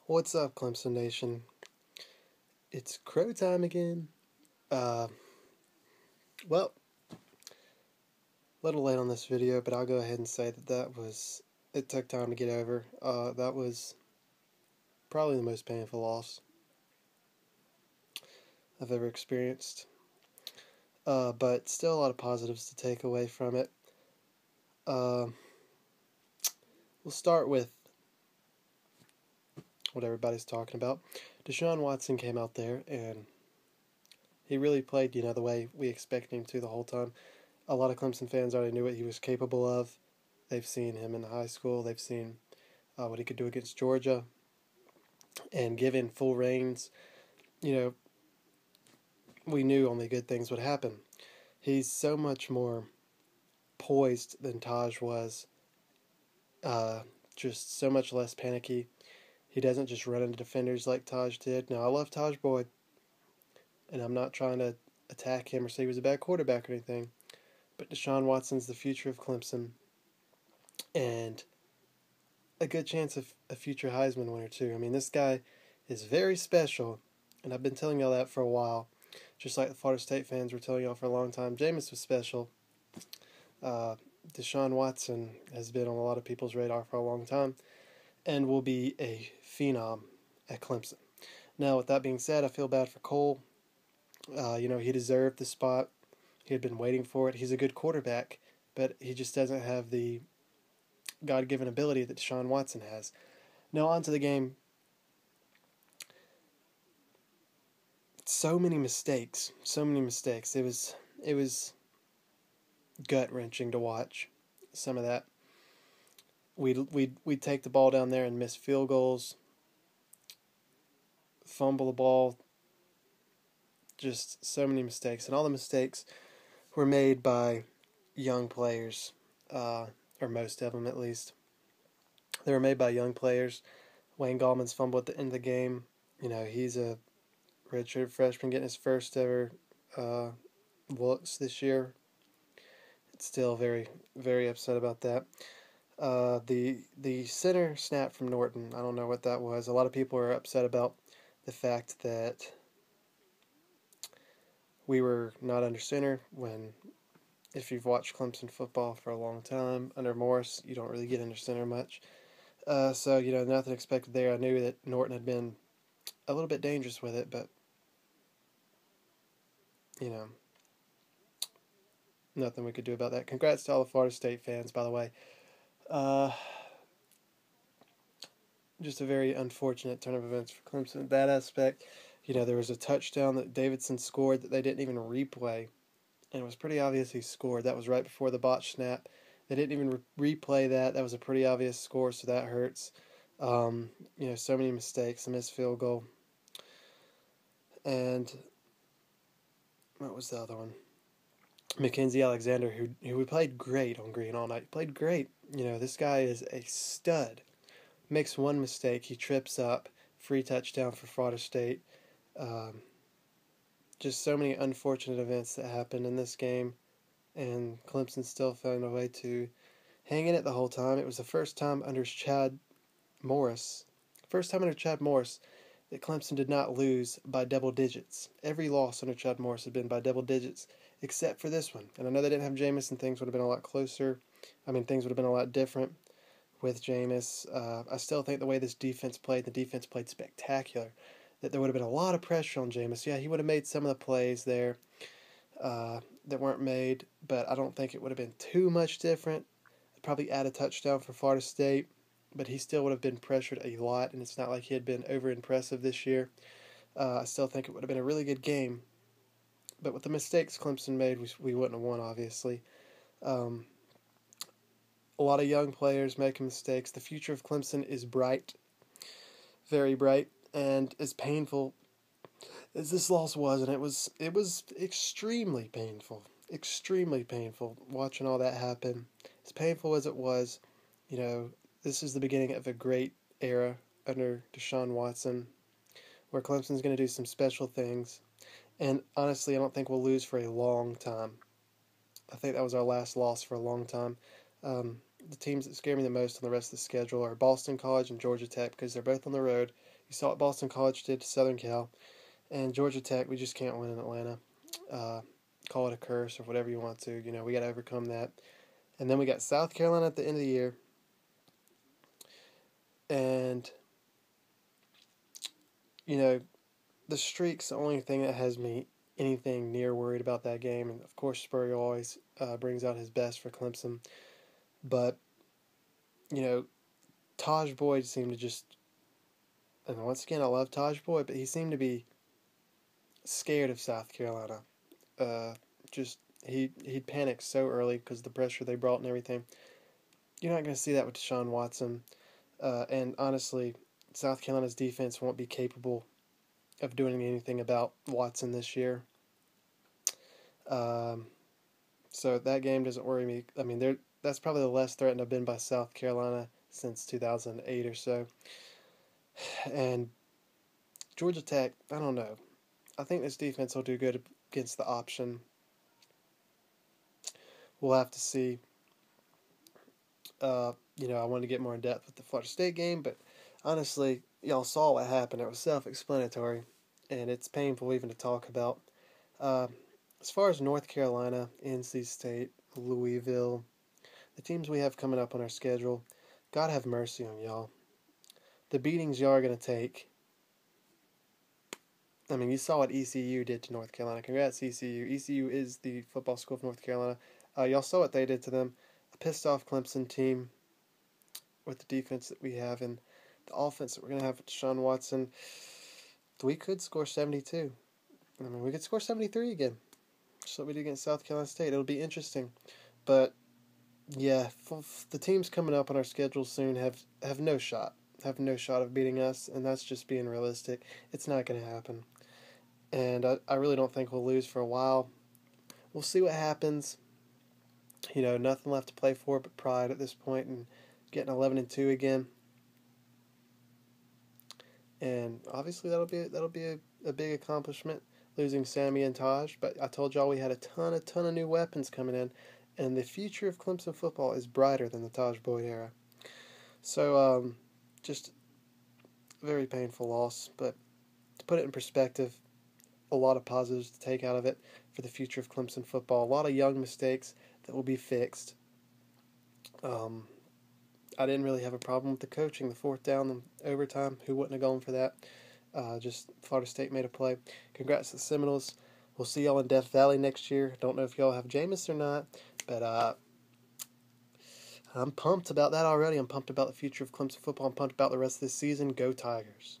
What's up, Clemson Nation? It's crow time again. Uh, well, a little late on this video, but I'll go ahead and say it took time to get over. That was probably the most painful loss I've ever experienced. But still a lot of positives to take away from it. Uh, we'll start with what everybody's talking about. Deshaun Watson came out there and he really played, the way we expected him to the whole time. A lot of Clemson fans already knew what he was capable of. They've seen him in high school. They've seen what he could do against Georgia. And given full reins, we knew only good things would happen. He's so much more poised than Taj was. Just so much less panicky. He doesn't just run into defenders like Taj did. Now, I love Taj Boyd, and I'm not trying to attack him or say he was a bad quarterback or anything, but Deshaun Watson's the future of Clemson, and a good chance of a future Heisman winner, too. I mean, this guy is very special, and I've been telling y'all that for a while, just like the Florida State fans were telling y'all for a long time. Jameis was special. Deshaun Watson has been on a lot of people's radar for a long time and will be a phenom at Clemson. Now, with that being said, I feel bad for Cole. He deserved the spot. He had been waiting for it. He's a good quarterback, but he just doesn't have the God-given ability that Deshaun Watson has. Now, on to the game. So many mistakes. It was gut-wrenching to watch some of that. We'd take the ball down there and miss field goals, fumble the ball, just so many mistakes. And all the mistakes were made by young players, or most of them at least. They were made by young players. Wayne Gallman's fumble at the end of the game. He's a redshirt freshman getting his first ever looks this year. It's still very, very upset about that. The center snap from Norton, I don't know what that was. A lot of people are upset about the fact that we were not under center when, if you've watched Clemson football for a long time, under Morris, you don't really get under center much. So, nothing expected there. I knew that Norton had been a little bit dangerous with it, but, nothing we could do about that. Congrats to all the Florida State fans, by the way. Just a very unfortunate turn of events for Clemson in that aspect. There was a touchdown that Davidson scored that they didn't even replay, and it was pretty obvious he scored. That was right before the botch snap. They didn't even replay that. That was a pretty obvious score, so that hurts. So many mistakes, a missed field goal. And what was the other one? Mackenzie Alexander, who played great on green all night. Played great. This guy is a stud. Makes one mistake, he trips up. Free touchdown for Florida State. Just so many unfortunate events that happened in this game, and Clemson still found a way to hang in it the whole time. It was the first time under Chad Morris that Clemson did not lose by double digits. Every loss under Chad Morris had been by double digits, except for this one. And I know they didn't have Jameis, and things would have been a lot closer. Things would have been a lot different with Jameis. I still think the way the defense played spectacular. That there would have been a lot of pressure on Jameis. Yeah, he would have made some of the plays there that weren't made, but I don't think it would have been too much different. I'd probably add a touchdown for Florida State, but he still would have been pressured a lot, and it's not like he had been over-impressive this year. I still think it would have been a really good game, but with the mistakes Clemson made, we wouldn't have won, obviously. A lot of young players making mistakes. The future of Clemson is bright, very bright, and as painful as this loss was, and it was extremely painful watching all that happen. As painful as it was, this is the beginning of a great era under Deshaun Watson, where Clemson's going to do some special things, and honestly, I don't think we'll lose for a long time. I think that was our last loss for a long time. the teams that scare me the most on the rest of the schedule are Boston College and Georgia Tech because they're both on the road. You saw what Boston College did to Southern Cal, and Georgia Tech. We just can't win in Atlanta. Uh, call it a curse or whatever you want to. We got to overcome that. And then we got South Carolina at the end of the year, and the streak's the only thing that has me anything near worried about that game. And of course, Spurrier always brings out his best for Clemson, but Taj Boyd seemed to just. And once again, I love Taj Boyd, but he seemed to be scared of South Carolina. Just he'd panicked so early because of the pressure they brought and everything. You're not going to see that with Deshaun Watson, and honestly, South Carolina's defense won't be capable of doing anything about Watson this year. So that game doesn't worry me. I mean, that's probably the less threatened I've been by South Carolina since 2008 or so. And Georgia Tech, I don't know. I think this defense will do good against the option. We'll have to see. I wanted to get more in depth with the Florida State game, but honestly, y'all saw what happened. It was self-explanatory, and it's painful even to talk about. As far as North Carolina, NC State, Louisville, the teams we have coming up on our schedule, God have mercy on y'all. The beatings y'all are going to take. I mean, you saw what ECU did to North Carolina. Congrats, ECU. ECU is the football school of North Carolina. Y'all saw what they did to them. A pissed-off Clemson team with the defense that we have and the offense that we're going to have with Deshaun Watson. We could score 72. I mean, we could score 73 again. Just what we did against South Carolina State. It'll be interesting. But, yeah, the teams coming up on our schedule soon have no shot. Have no shot of beating us, and that's just being realistic. It's not going to happen. And I really don't think we'll lose for a while. We'll see what happens. Nothing left to play for but pride at this point, and getting 11-2 again. And obviously that'll be a big accomplishment, losing Sammy and Taj. But I told y'all we had a ton of new weapons coming in, and the future of Clemson football is brighter than the Taj Boyd era. So just a very painful loss, but to put it in perspective, a lot of positives to take out of it for the future of Clemson football. A lot of young mistakes that will be fixed. I didn't really have a problem with the coaching, the fourth down, the overtime. Who wouldn't have gone for that? Just Florida State made a play. Congrats to the Seminoles. We'll see y'all in Death Valley next year. Don't know if y'all have Jameis or not, but I'm pumped about that already. I'm pumped about the future of Clemson football. I'm pumped about the rest of this season. Go Tigers.